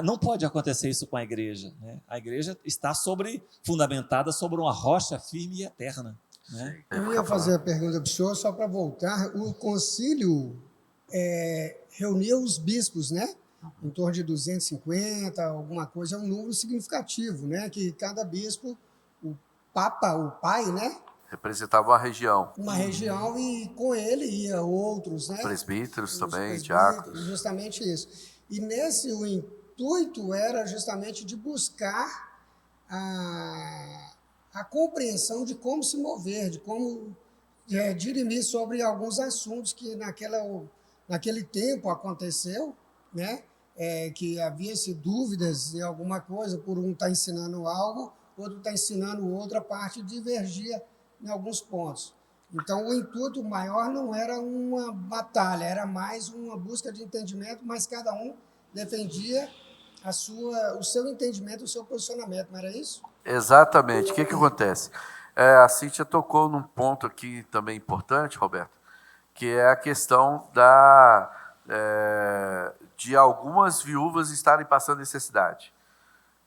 Não pode acontecer isso com a igreja, né? A igreja está fundamentada sobre uma rocha firme e eterna. Né? Eu ia fazer a pergunta para o senhor, só para voltar. O concílio reuniu os bispos, né? Em torno de 250, alguma coisa, é um número significativo, né? Que cada bispo, o Papa, o pai, né? Representava uma região. Uma região e com ele ia outros, né? Presbíteros também, diáconos. Justamente isso. E o intuito era justamente de buscar a compreensão de como se mover, de como dirimir sobre alguns assuntos que naquele tempo aconteceu, né? Que havia-se dúvidas em alguma coisa, por um estar ensinando algo, outro está ensinando outra parte, divergia em alguns pontos. Então, o intuito maior não era uma batalha, era mais uma busca de entendimento, mas cada um defendia o seu entendimento, o seu posicionamento, não era isso? Exatamente. O que acontece? A Cíntia tocou num ponto aqui também importante, Roberto, que é a questão de algumas viúvas estarem passando necessidade.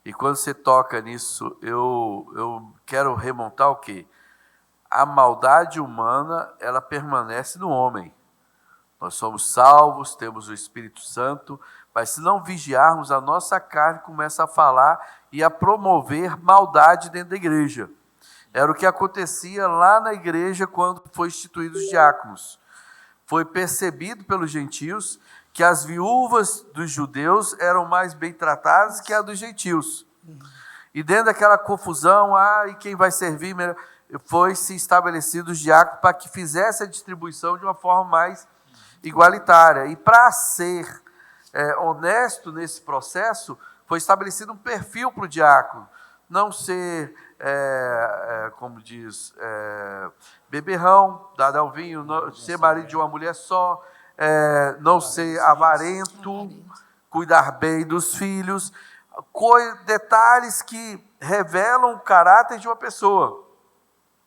E quando você toca nisso, eu quero remontar o quê? A maldade humana, ela permanece no homem. Nós somos salvos, temos o Espírito Santo, mas se não vigiarmos, a nossa carne começa a falar e a promover maldade dentro da igreja. Era o que acontecia lá na igreja quando foi instituídos os diáconos. Foi percebido pelos gentios que as viúvas dos judeus eram mais bem tratadas que a dos gentios. E dentro daquela confusão, e quem vai servir melhor? Foi-se estabelecido os diáconos para que fizesse a distribuição de uma forma mais igualitária. E para ser honesto nesse processo, foi estabelecido um perfil para o diácono, não ser, como diz, beberrão, dado ao vinho, ser marido de uma mulher só, não ser avarento, cuidar bem dos filhos, detalhes que revelam o caráter de uma pessoa,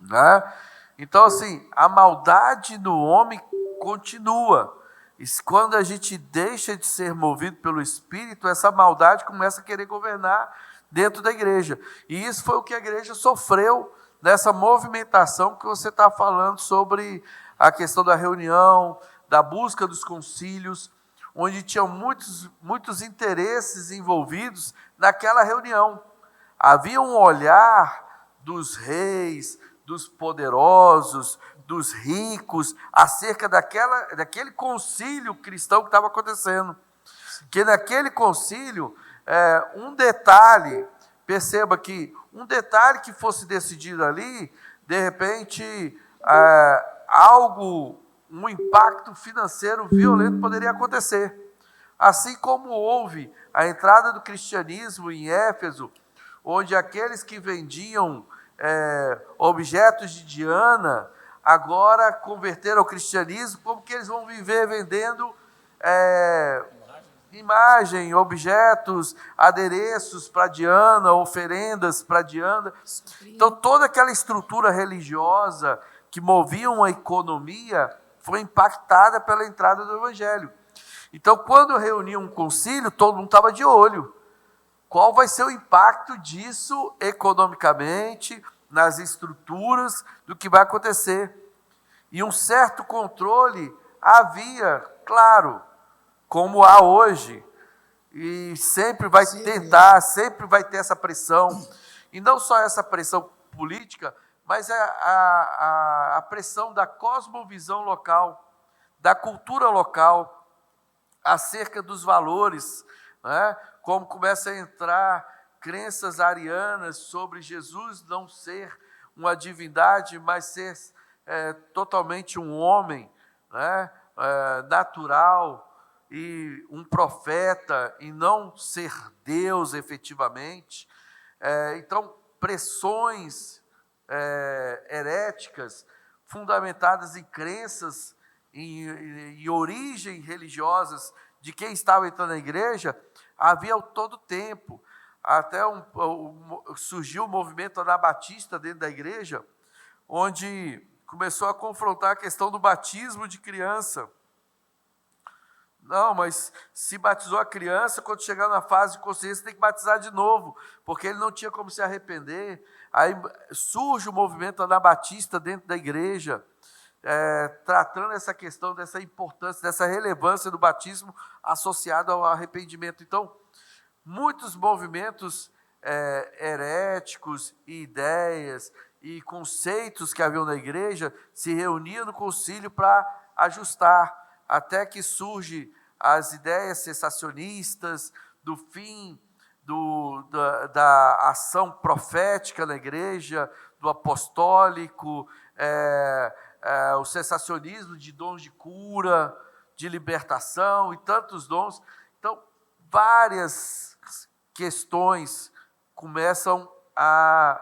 né? Então, assim, a maldade no homem continua. E quando a gente deixa de ser movido pelo Espírito, essa maldade começa a querer governar dentro da igreja. E isso foi o que a igreja sofreu nessa movimentação que você está falando sobre a questão da reunião, da busca dos concílios, onde tinham muitos interesses envolvidos naquela reunião. Havia um olhar dos reis, dos poderosos, dos ricos, acerca daquele concílio cristão que estava acontecendo. Que naquele concílio, um detalhe, perceba que um detalhe que fosse decidido ali, de repente, um impacto financeiro violento poderia acontecer. Assim como houve a entrada do cristianismo em Éfeso, onde aqueles que vendiam objetos de Diana, agora converteram ao cristianismo, como que eles vão viver vendendo imagem, objetos, adereços para Diana, oferendas para Diana. Então, toda aquela estrutura religiosa que movia uma economia foi impactada pela entrada do Evangelho. Então, quando reuniam um concílio, todo mundo estava de olho. Qual vai ser o impacto disso economicamente, nas estruturas, do que vai acontecer? E um certo controle havia, claro, como há hoje, e sempre vai tentar, sempre vai ter essa pressão, e não só essa pressão política, mas a pressão da cosmovisão local, da cultura local, acerca dos valores, né? Como começa a entrar crenças arianas sobre Jesus não ser uma divindade, mas ser totalmente um homem, né? Natural, e um profeta, e não ser Deus efetivamente. Então, pressões heréticas, fundamentadas em crenças, em origem religiosas de quem estava entrando na igreja, havia ao todo tempo. Até surgiu o movimento anabatista dentro da igreja, onde começou a confrontar a questão do batismo de criança. Não, mas se batizou a criança, quando chegar na fase de consciência, tem que batizar de novo, porque ele não tinha como se arrepender. Aí surge o movimento anabatista dentro da igreja, tratando essa questão dessa importância, dessa relevância do batismo associado ao arrependimento. Então, muitos movimentos heréticos, e ideias e conceitos que haviam na igreja se reuniam no concílio para ajustar, até que surge as ideias cessacionistas do fim da ação profética na igreja, do apostólico, o cessacionismo de dons de cura, de libertação e tantos dons. Então, várias questões começam a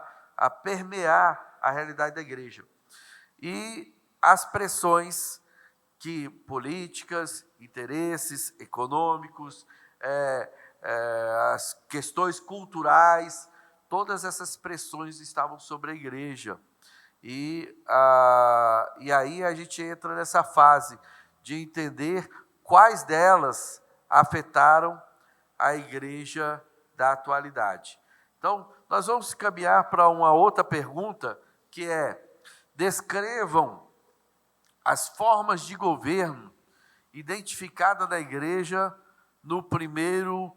permear a realidade da igreja. E as pressões políticas, interesses econômicos, as questões culturais, todas essas pressões estavam sobre a igreja. E aí a gente entra nessa fase de entender quais delas afetaram a igreja da atualidade. Então, nós vamos caminhar para uma outra pergunta, que é: descrevam as formas de governo identificadas na igreja no primeiro,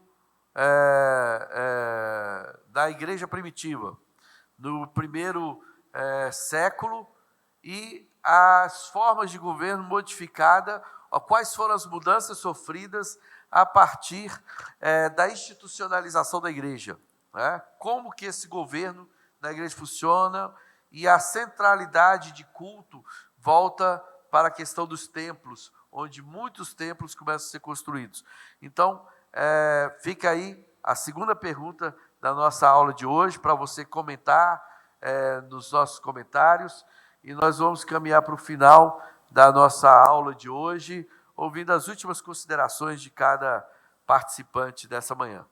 da igreja primitiva, no primeiro século, e as formas de governo modificadas, quais foram as mudanças sofridas a partir da institucionalização da igreja, né? Como que esse governo na igreja funciona, e a centralidade de culto volta para a questão dos templos, onde muitos templos começam a ser construídos. Então, fica aí a segunda pergunta da nossa aula de hoje, para você comentar nos nossos comentários, e nós vamos caminhar para o final da nossa aula de hoje, ouvindo as últimas considerações de cada participante dessa manhã.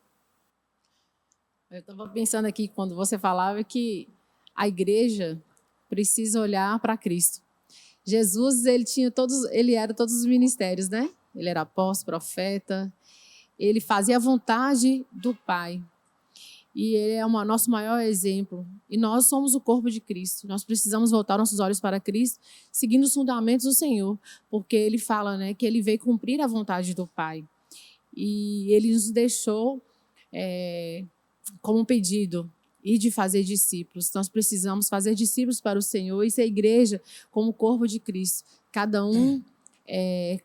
Eu estava pensando aqui, quando você falava, que a igreja precisa olhar para Cristo. Jesus, ele era todos os ministérios, né? Ele era apóstolo, profeta, ele fazia a vontade do Pai. E ele é o nosso maior exemplo. E nós somos o corpo de Cristo. Nós precisamos voltar nossos olhos para Cristo, seguindo os fundamentos do Senhor, porque ele fala, né, que ele veio cumprir a vontade do Pai. E ele nos deixou como pedido, e de fazer discípulos. Nós precisamos fazer discípulos para o Senhor e ser igreja como o corpo de Cristo. Cada um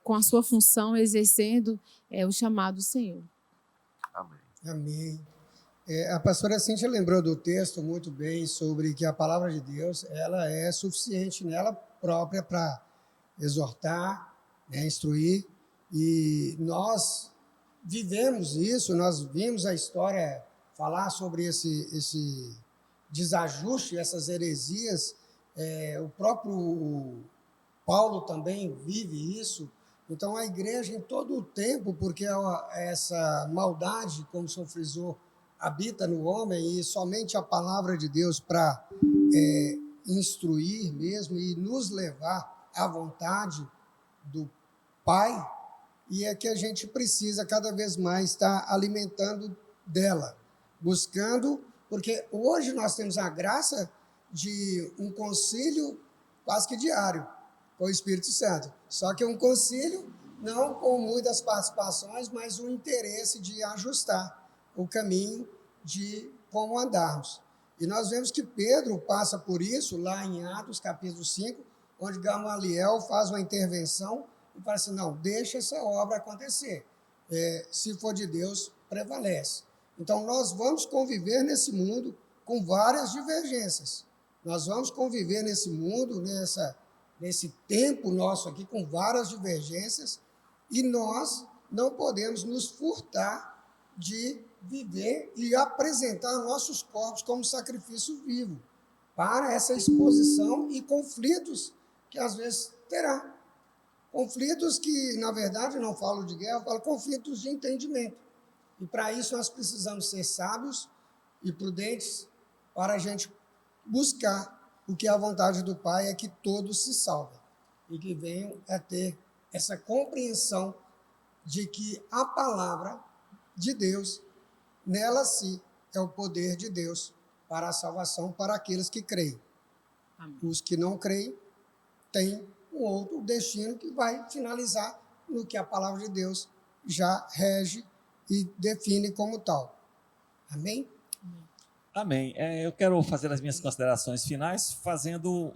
com a sua função, exercendo o chamado do Senhor. Amém. Amém. A pastora Cíntia lembrou do texto muito bem sobre que a palavra de Deus ela é suficiente nela própria para exortar, instruir, e nós vivemos isso, nós vimos a história falar sobre esse desajuste, essas heresias. O próprio Paulo também vive isso. Então, a igreja em todo o tempo, porque essa maldade, como o senhor frisou, habita no homem, e somente a palavra de Deus para instruir mesmo e nos levar à vontade do Pai, e é que a gente precisa cada vez mais estar alimentando dela, buscando, porque hoje nós temos a graça de um concílio quase que diário com o Espírito Santo, só que um concílio não com muitas participações, mas o interesse de ajustar o caminho de como andarmos. E nós vemos que Pedro passa por isso lá em Atos capítulo 5, onde Gamaliel faz uma intervenção e fala assim, não, deixa essa obra acontecer, se for de Deus, prevalece. Então, nós vamos conviver nesse mundo com várias divergências. Nós vamos conviver nesse mundo, nesse tempo nosso aqui, com várias divergências, e nós não podemos nos furtar de viver e apresentar nossos corpos como sacrifício vivo para essa exposição e conflitos que às vezes terá. Conflitos que, na verdade, não falo de guerra, falo conflitos de entendimento. E para isso nós precisamos ser sábios e prudentes para a gente buscar o que a vontade do Pai é que todos se salvem e que venham a ter essa compreensão de que a palavra de Deus, nela sim, é o poder de Deus para a salvação para aqueles que creem. Amém. Os que não creem têm um outro destino que vai finalizar no que a palavra de Deus já rege e define como tal. Amém? Amém. Eu quero fazer as minhas considerações finais fazendo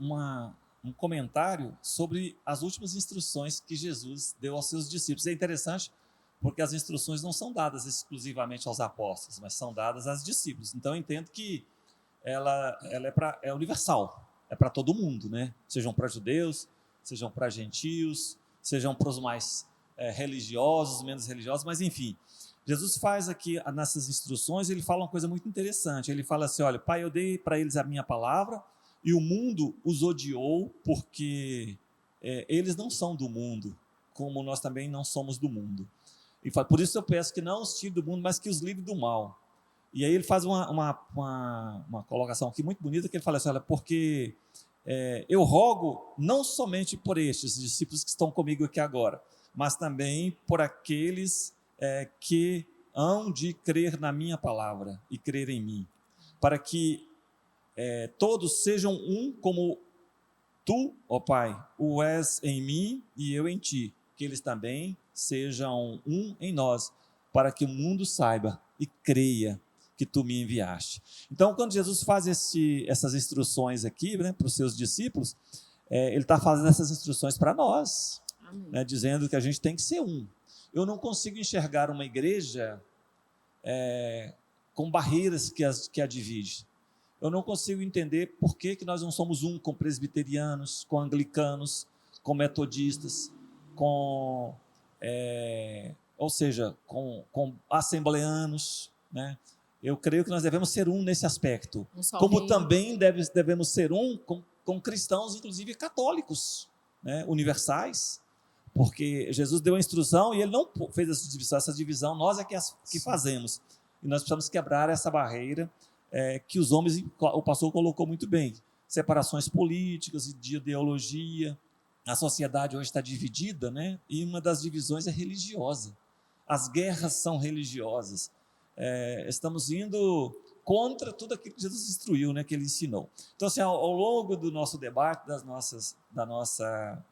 um comentário sobre as últimas instruções que Jesus deu aos seus discípulos. É interessante porque as instruções não são dadas exclusivamente aos apóstolos, mas são dadas aos discípulos. Então, eu entendo que ela é universal, é para todo mundo, né? Sejam para judeus, sejam para gentios, sejam para os mais religiosos, menos religiosos, mas enfim. Jesus faz aqui, nessas instruções, ele fala uma coisa muito interessante. Ele fala assim, olha, Pai, eu dei para eles a minha palavra e o mundo os odiou porque eles não são do mundo, como nós também não somos do mundo. E por isso eu peço que não os tire do mundo, mas que os livre do mal. E aí ele faz uma colocação aqui muito bonita, que ele fala assim, olha, porque eu rogo não somente por estes discípulos que estão comigo aqui agora, mas também por aqueles que hão de crer na minha palavra e crer em mim, para que todos sejam um como tu, ó Pai, o és em mim e eu em ti, que eles também sejam um em nós, para que o mundo saiba e creia que tu me enviaste. Então, quando Jesus faz essas instruções aqui, né, para os seus discípulos, ele está fazendo essas instruções para nós, né, dizendo que a gente tem que ser um. Eu não consigo enxergar uma igreja com barreiras que a dividem. Eu não consigo entender por que nós não somos um com presbiterianos, com anglicanos, com metodistas, ou seja, com assembleanos, né? Eu creio que nós devemos ser um nesse aspecto, Um só como reino. também devemos ser um com cristãos, inclusive católicos, né? Universais, porque Jesus deu a instrução e ele não fez essa divisão, nós é que fazemos. E nós precisamos quebrar essa barreira que os homens, o pastor colocou muito bem, separações políticas e de ideologia. A sociedade hoje está dividida, né? E uma das divisões é religiosa. As guerras são religiosas. Estamos indo contra tudo aquilo que Jesus instruiu, né? Que ele ensinou. Então, assim, ao longo do nosso debate, da nossa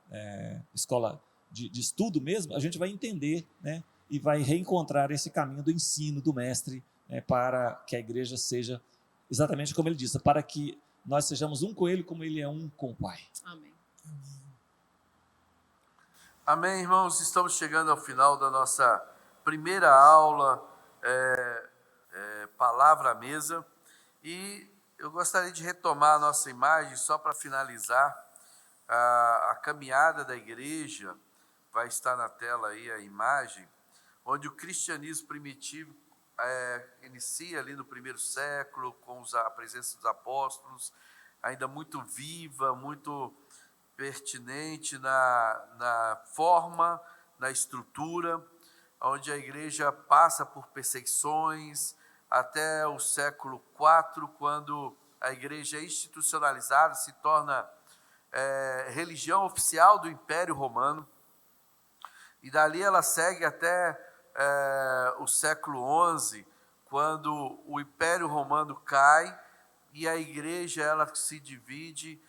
escola de estudo mesmo, a gente vai entender, né? E vai reencontrar esse caminho do ensino do mestre, né? Para que a igreja seja exatamente como ele disse, para que nós sejamos um com ele como ele é um com o Pai. Amém. Amém, irmãos. Estamos chegando ao final da nossa primeira aula, Palavra à Mesa. E eu gostaria de retomar a nossa imagem, só para finalizar. A caminhada da igreja, vai estar na tela aí a imagem, onde o cristianismo primitivo inicia ali no primeiro século, com a presença dos apóstolos, ainda muito viva, muito pertinente na forma, na estrutura, onde a igreja passa por perseguições, até o século IV, quando a igreja é institucionalizada, se torna religião oficial do Império Romano, e dali ela segue até o século XI, quando o Império Romano cai e a igreja ela se divide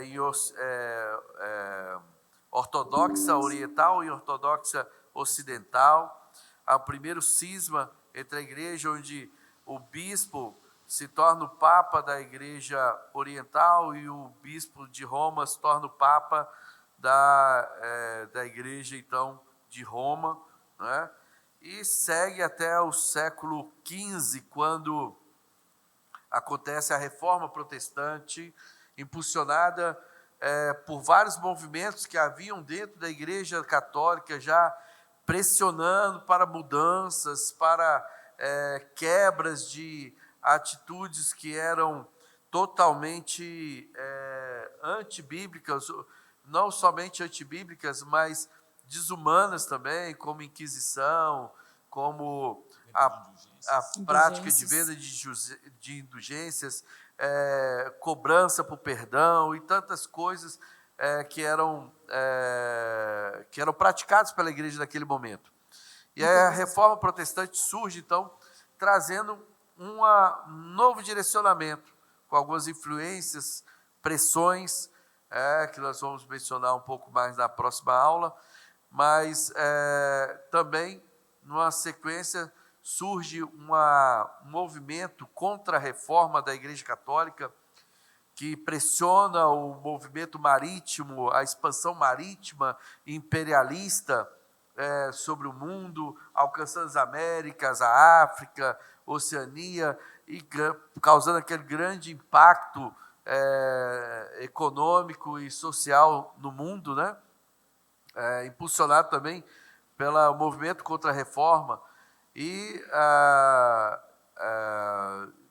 em ortodoxa oriental e ortodoxa ocidental. Há o primeiro cisma entre a igreja, onde o bispo se torna o papa da igreja oriental e o bispo de Roma se torna o papa da igreja, então, de Roma, né? E segue até o século XV, quando acontece a Reforma Protestante, impulsionada por vários movimentos que haviam dentro da Igreja Católica, já pressionando para mudanças, para quebras de atitudes que eram totalmente antibíblicas, não somente antibíblicas, mas desumanas também, como Inquisição, como a prática de venda de indulgências, cobrança por perdão e tantas coisas que eram praticadas pela igreja naquele momento. E a Reforma Protestante surge, então, trazendo um novo direcionamento, com algumas influências, pressões, que nós vamos mencionar um pouco mais na próxima aula, mas também, numa sequência, surge um movimento contra a reforma da Igreja Católica, que pressiona o movimento marítimo, a expansão marítima imperialista sobre o mundo, alcançando as Américas, a África, Oceania, e causando aquele grande impacto econômico e social no mundo, né? Impulsionado também pelo movimento contra a reforma. E,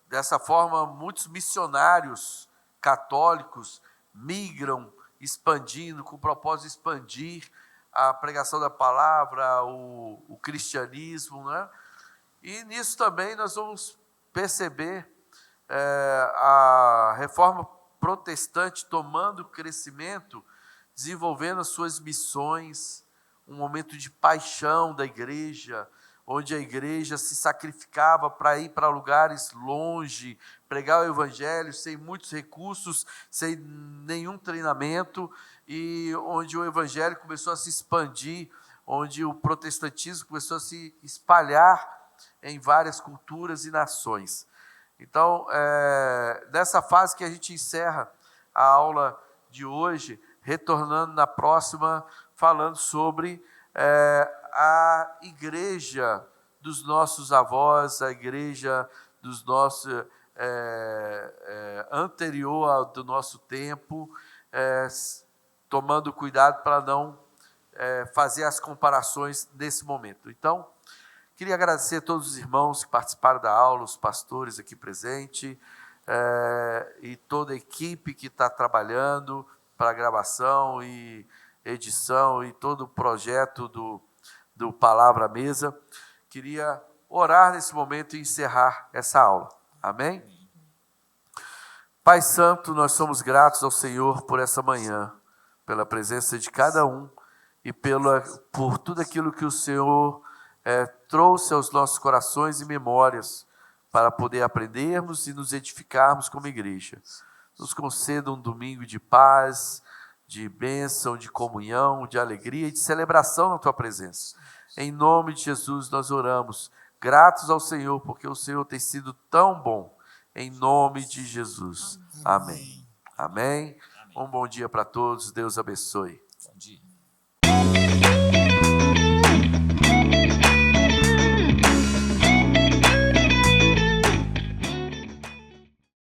dessa forma, muitos missionários católicos migram, expandindo, com o propósito de expandir a pregação da palavra, o cristianismo, né? E nisso também nós vamos perceber a reforma protestante tomando crescimento, desenvolvendo as suas missões, um momento de paixão da igreja, onde a igreja se sacrificava para ir para lugares longe, pregar o evangelho sem muitos recursos, sem nenhum treinamento, e onde o evangelho começou a se expandir, onde o protestantismo começou a se espalhar em várias culturas e nações. Então, nessa fase que a gente encerra a aula de hoje, retornando na próxima, falando sobre a igreja dos nossos avós, a igreja dos nossos anterior do nosso tempo, tomando cuidado para não fazer as comparações nesse momento. Então, Queria agradecer a todos os irmãos que participaram da aula, os pastores aqui presentes, e toda a equipe que está trabalhando para a gravação e edição e todo o projeto do Palavra à Mesa. Queria orar nesse momento e encerrar essa aula. Amém? Pai Santo, nós somos gratos ao Senhor por essa manhã, pela presença de cada um e por tudo aquilo que o Senhor trouxe aos nossos corações e memórias para poder aprendermos e nos edificarmos como igreja. Nos conceda um domingo de paz, de bênção, de comunhão, de alegria e de celebração na Tua presença. Em nome de Jesus nós oramos, gratos ao Senhor, porque o Senhor tem sido tão bom. Em nome de Jesus. Amém. Amém. Um bom dia para todos. Deus abençoe. Bom dia.